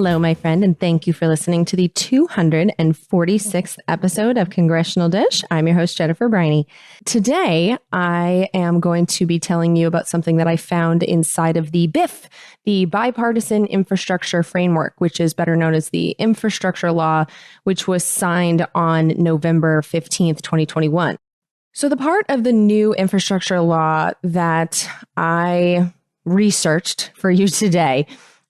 Hello, my friend, and thank you for listening to the 246th episode of Congressional Dish. I'm your host, Jennifer Briney. Today, I am going to be telling you about something that I found inside of the BIF, the Bipartisan Infrastructure Framework, which is better known as the Infrastructure Law, which was signed on November 15th, 2021. So the part of the new infrastructure law that I researched for you today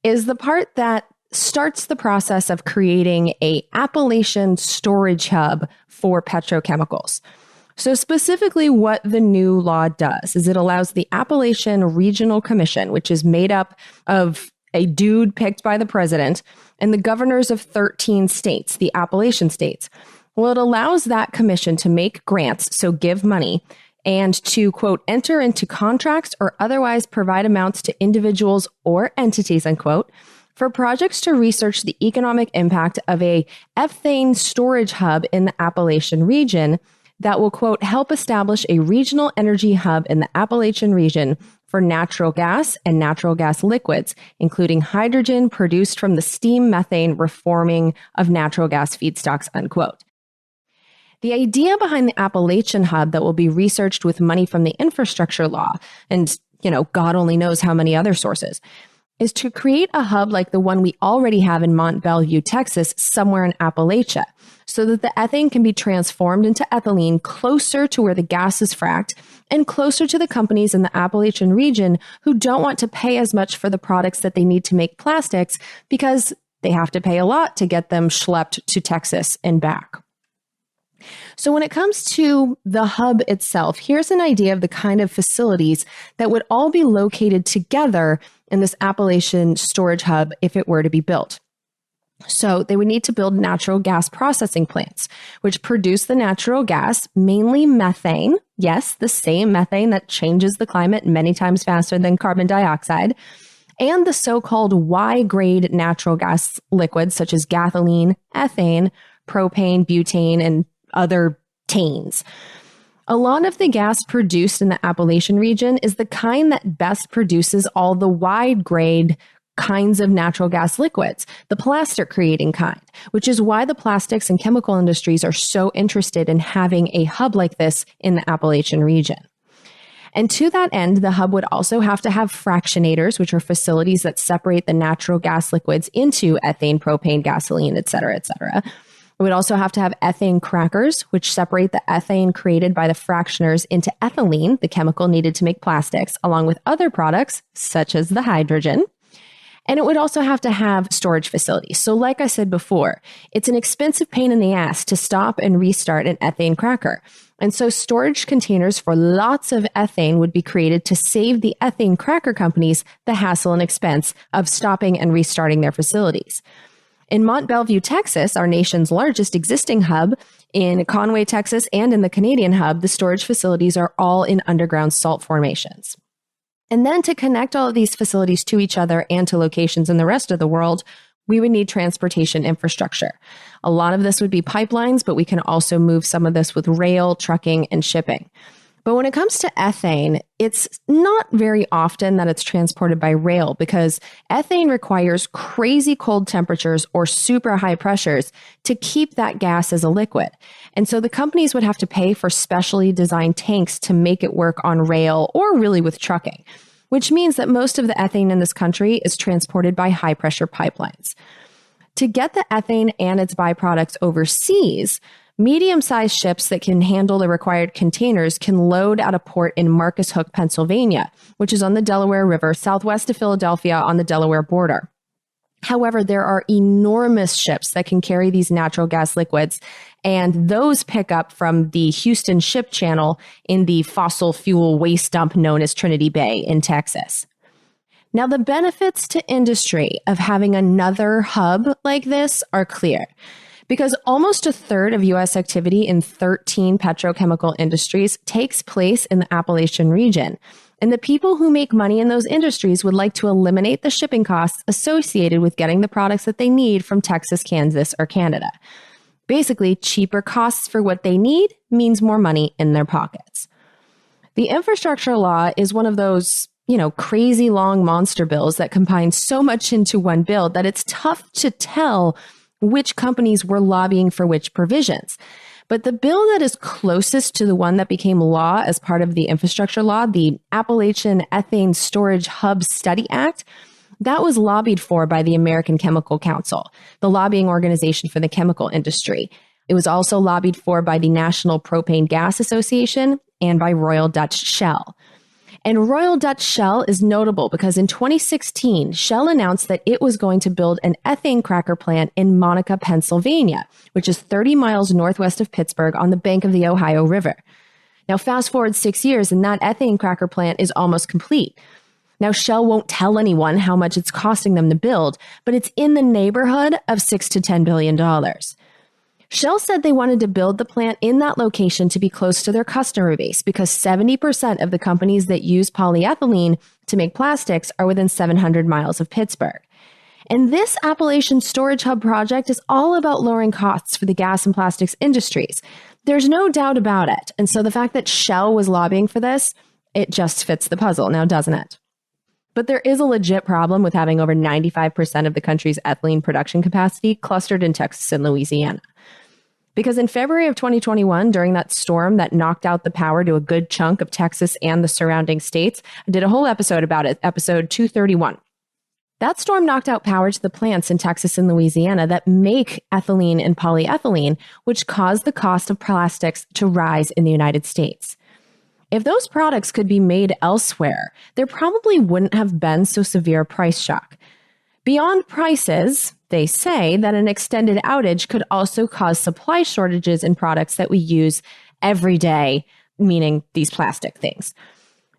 is the part that starts the process of creating a Appalachian Storage Hub for petrochemicals. So specifically what the new law does is it allows the Appalachian Regional Commission, which is made up of a dude picked by the president, and the governors of 13 states, the Appalachian states. Well, it allows that commission to make grants, so give money, and to, quote, enter into contracts or otherwise provide amounts to individuals or entities, unquote, for projects to research the economic impact of a ethane storage hub in the Appalachian region that will, quote, help establish a regional energy hub in the Appalachian region for natural gas and natural gas liquids, including hydrogen produced from the steam methane reforming of natural gas feedstocks, unquote. The idea behind the Appalachian Hub that will be researched with money from the infrastructure law, and, God only knows how many other sources, is to create a hub like the one we already have in Mont Belvieu, Texas, somewhere in Appalachia, so that the ethane can be transformed into ethylene closer to where the gas is fracked and closer to the companies in the Appalachian region who don't want to pay as much for the products that they need to make plastics because they have to pay a lot to get them schlepped to Texas and back. So when it comes to the hub itself, here's an idea of the kind of facilities that would all be located together in this Appalachian storage hub if it were to be built. So they would need to build natural gas processing plants, which produce the natural gas, mainly methane. Yes, the same methane that changes the climate many times faster than carbon dioxide, and the so-called Y-grade natural gas liquids such as gasoline, ethane, propane, butane, and other tanes. A lot of the gas produced in the Appalachian region is the kind that best produces all the wide grade kinds of natural gas liquids, the plastic creating kind, which is why the plastics and chemical industries are so interested in having a hub like this in the Appalachian region. And to that end, the hub would also have to have fractionators, which are facilities that separate the natural gas liquids into ethane, propane, gasoline, et cetera, et cetera. It would also have to have ethane crackers, which separate the ethane created by the fractioners into ethylene, the chemical needed to make plastics, along with other products, such as the hydrogen. And it would also have to have storage facilities. So like I said before, it's an expensive pain in the ass to stop and restart an ethane cracker. And so storage containers for lots of ethane would be created to save the ethane cracker companies the hassle and expense of stopping and restarting their facilities. In Mont Belvieu, Texas, our nation's largest existing hub, in Conway, Texas, and in the Canadian hub, the storage facilities are all in underground salt formations. And then to connect all of these facilities to each other and to locations in the rest of the world, we would need transportation infrastructure. A lot of this would be pipelines, but we can also move some of this with rail, trucking, and shipping. But when it comes to ethane, it's not very often that it's transported by rail because ethane requires crazy cold temperatures or super high pressures to keep that gas as a liquid. And so the companies would have to pay for specially designed tanks to make it work on rail or really with trucking, which means that most of the ethane in this country is transported by high pressure pipelines. To get the ethane and its byproducts overseas, medium-sized ships that can handle the required containers can load at a port in Marcus Hook, Pennsylvania, which is on the Delaware River, southwest of Philadelphia on the Delaware border. However, there are enormous ships that can carry these natural gas liquids, and those pick up from the Houston Ship Channel in the fossil fuel waste dump known as Trinity Bay in Texas. Now, the benefits to industry of having another hub like this are clear. Because almost a third of U.S. activity in 13 petrochemical industries takes place in the Appalachian region. And the people who make money in those industries would like to eliminate the shipping costs associated with getting the products that they need from Texas, Kansas, or Canada. Basically, cheaper costs for what they need means more money in their pockets. The infrastructure law is one of those crazy long monster bills that combine so much into one bill that it's tough to tell which companies were lobbying for which provisions. But the bill that is closest to the one that became law as part of the infrastructure law, the Appalachian Storage Hub Study Act, that was lobbied for by the American Chemical Council, the lobbying organization for the chemical industry. It was also lobbied for by the National Propane Gas Association and by Royal Dutch Shell. And Royal Dutch Shell is notable because in 2016, Shell announced that it was going to build an ethane cracker plant in Monica, Pennsylvania, which is 30 miles northwest of Pittsburgh on the bank of the Ohio River. Now, fast forward 6 years, and that ethane cracker plant is almost complete. Now, Shell won't tell anyone how much it's costing them to build, but it's in the neighborhood of $6 to $10 billion. Shell said they wanted to build the plant in that location to be close to their customer base because 70% of the companies that use polyethylene to make plastics are within 700 miles of Pittsburgh. And this Appalachian Storage Hub project is all about lowering costs for the gas and plastics industries. There's no doubt about it. And so the fact that Shell was lobbying for this, it just fits the puzzle now, doesn't it? But there is a legit problem with having over 95% of the country's ethylene production capacity clustered in Texas and Louisiana. Because in February of 2021, during that storm that knocked out the power to a good chunk of Texas and the surrounding states, I did a whole episode about it, episode 231. That storm knocked out power to the plants in Texas and Louisiana that make ethylene and polyethylene, which caused the cost of plastics to rise in the United States. If those products could be made elsewhere, there probably wouldn't have been so severe a price shock. Beyond prices, they say that an extended outage could also cause supply shortages in products that we use every day, meaning these plastic things.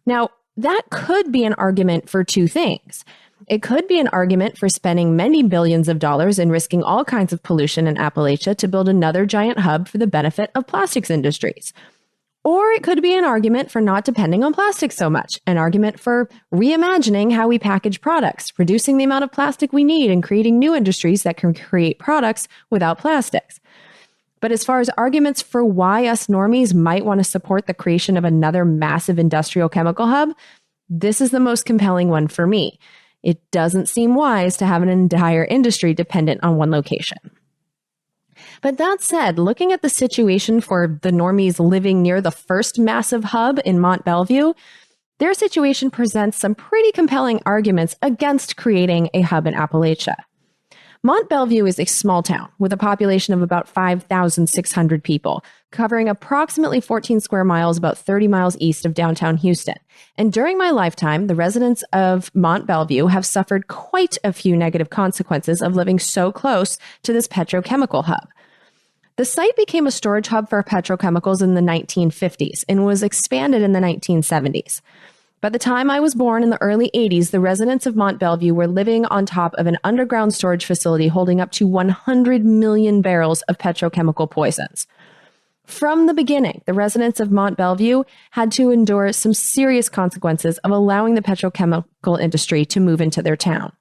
Now, that could be an argument for two things. It could be an argument for spending many billions of dollars and risking all kinds of pollution in Appalachia to build another giant hub for the benefit of plastics industries. Or it could be an argument for not depending on plastic so much, an argument for reimagining how we package products, reducing the amount of plastic we need, and creating new industries that can create products without plastics. But as far as arguments for why us normies might want to support the creation of another massive industrial chemical hub, this is the most compelling one for me. It doesn't seem wise to have an entire industry dependent on one location. But that said, looking at the situation for the normies living near the first massive hub in Mont Belvieu, their situation presents some pretty compelling arguments against creating a hub in Appalachia. Mont Belvieu is a small town with a population of about 5,600 people, covering approximately 14 square miles, about 30 miles east of downtown Houston. And during my lifetime, the residents of Mont Belvieu have suffered quite a few negative consequences of living so close to this petrochemical hub. The site became a storage hub for petrochemicals in the 1950s and was expanded in the 1970s. By the time I was born in the early 80s, the residents of Mont Belvieu were living on top of an underground storage facility holding up to 100 million barrels of petrochemical poisons. From the beginning, the residents of Mont Belvieu had to endure some serious consequences of allowing the petrochemical industry to move into their town.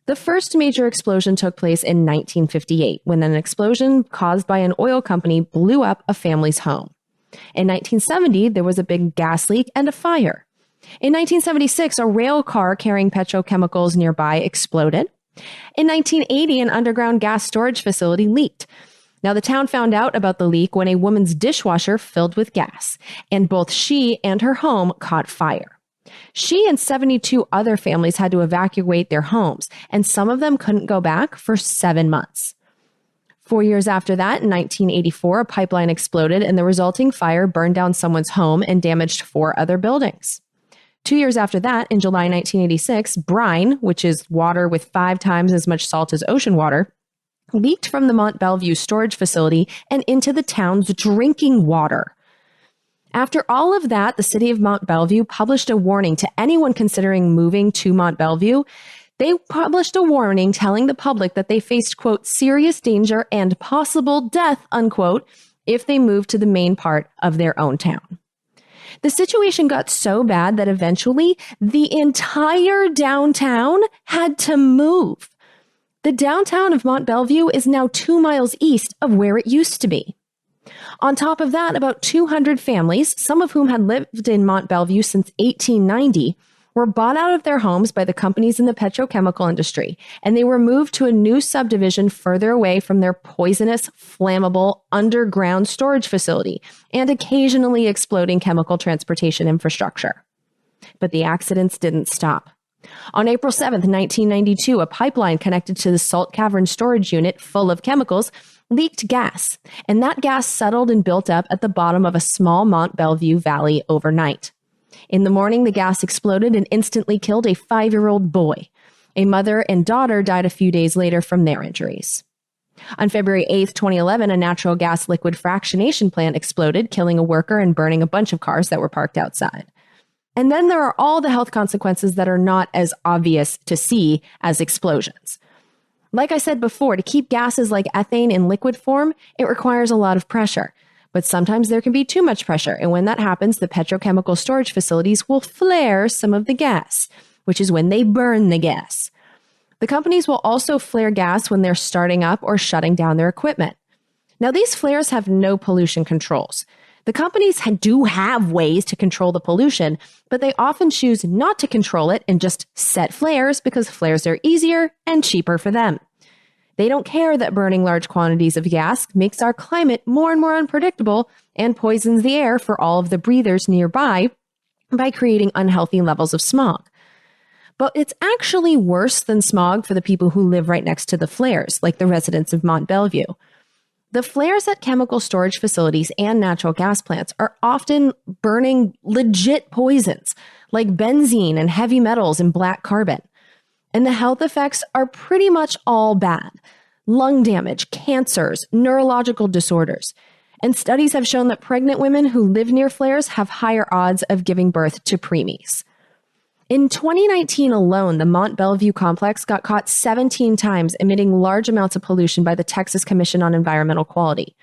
The first major explosion took place in 1958 when an explosion caused by an oil company blew up a family's home. In 1970, there was a big gas leak and a fire. In 1976, a rail car carrying petrochemicals nearby exploded. In 1980, an underground gas storage facility leaked. Now, the town found out about the leak when a woman's dishwasher filled with gas, and both she and her home caught fire. She and 72 other families had to evacuate their homes, and some of them couldn't go back for 7 months. 4 years after that, in 1984, a pipeline exploded, and the resulting fire burned down someone's home and damaged 4 other buildings. 2 years after that, in July 1986, brine, which is water with 5 times as much salt as ocean water, leaked from the Mont Belvieu storage facility and into the town's drinking water. After all of that, the city of Mont Belvieu published a warning to anyone considering moving to Mont Belvieu. They published a warning telling the public that they faced, quote, serious danger and possible death, unquote, if they moved to the main part of their own town. The situation got so bad that eventually the entire downtown had to move. The downtown of Mont Belvieu is now 2 miles east of where it used to be. On top of that, about 200 families, some of whom had lived in Mont Belvieu since 1890, were bought out of their homes by the companies in the petrochemical industry, and they were moved to a new subdivision further away from their poisonous, flammable, underground storage facility and occasionally exploding chemical transportation infrastructure. But the accidents didn't stop. On April 7th, 1992, a pipeline connected to the salt cavern storage unit full of chemicals leaked gas, and that gas settled and built up at the bottom of a small Mont Belvieu valley overnight. In the morning, the gas exploded and instantly killed a 5-year-old boy. A mother and daughter died a few days later from their injuries. On February 8th, 2011, a natural gas liquid fractionation plant exploded, killing a worker and burning a bunch of cars that were parked outside. And then there are all the health consequences that are not as obvious to see as explosions. Like I said before, to keep gases like ethane in liquid form, it requires a lot of pressure. But sometimes there can be too much pressure, and when that happens, the petrochemical storage facilities will flare some of the gas, which is when they burn the gas. The companies will also flare gas when they're starting up or shutting down their equipment. Now, these flares have no pollution controls. The companies do have ways to control the pollution, but they often choose not to control it and just set flares because flares are easier and cheaper for them. They don't care that burning large quantities of gas makes our climate more and more unpredictable and poisons the air for all of the breathers nearby by creating unhealthy levels of smog. But it's actually worse than smog for the people who live right next to the flares, like the residents of Mont Belvieu. The flares at chemical storage facilities and natural gas plants are often burning legit poisons, like benzene and heavy metals and black carbon. And the health effects are pretty much all bad. Lung damage, cancers, neurological disorders. And studies have shown that pregnant women who live near flares have higher odds of giving birth to preemies. In 2019 alone, the Mont Belvieu complex got caught 17 times emitting large amounts of pollution by the Texas Commission on Environmental Quality.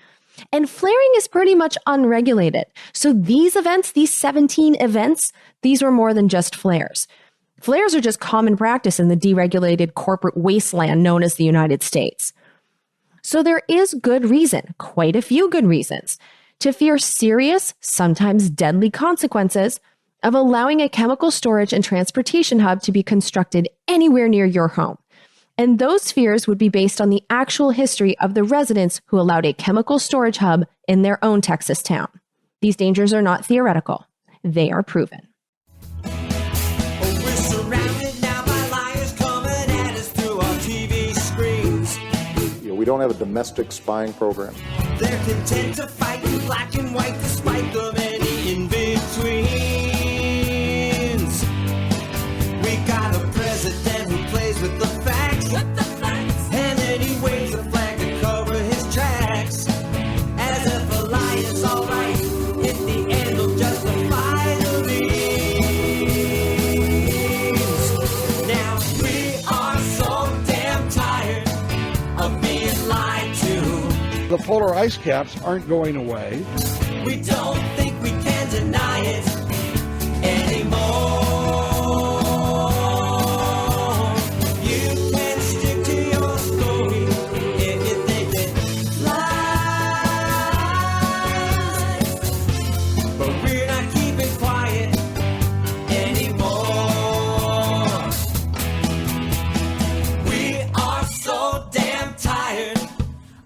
And flaring is pretty much unregulated. So these events, these 17 events, these were more than just flares. Flares are just common practice in the deregulated corporate wasteland known as the United States. So there is good reason, quite a few good reasons, to fear serious, sometimes deadly consequences of allowing a chemical storage and transportation hub to be constructed anywhere near your home. And those fears would be based on the actual history of the residents who allowed a chemical storage hub in their own Texas town. These dangers are not theoretical. They are proven. We're surrounded now by liars coming at us through our TV screens. We don't have a domestic spying program. They're content to fight in black and white despite the many in-betweens. We got a president who plays with the facts. And then he waves a flag to cover his tracks. As if a lie is alright, in the end he'll justify the means. Now we are so damn tired of being lied to. The polar ice caps aren't going away. We don't think we can deny it anymore. You can stick to your story if you think it flies. But we're not keeping quiet anymore. We are so damn tired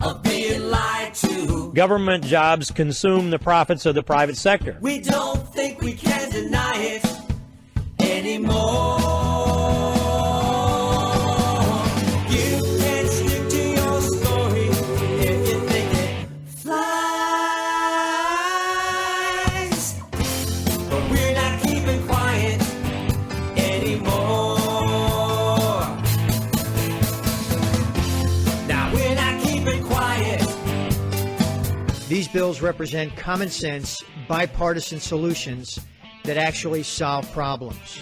of being lied to. Government jobs consume the profits of the private sector. We don't think we can deny it anymore. You can stick to your story if you think it flies. But we're not keeping quiet anymore. Now we're not keeping quiet. These bills represent common sense, bipartisan solutions that actually solve problems.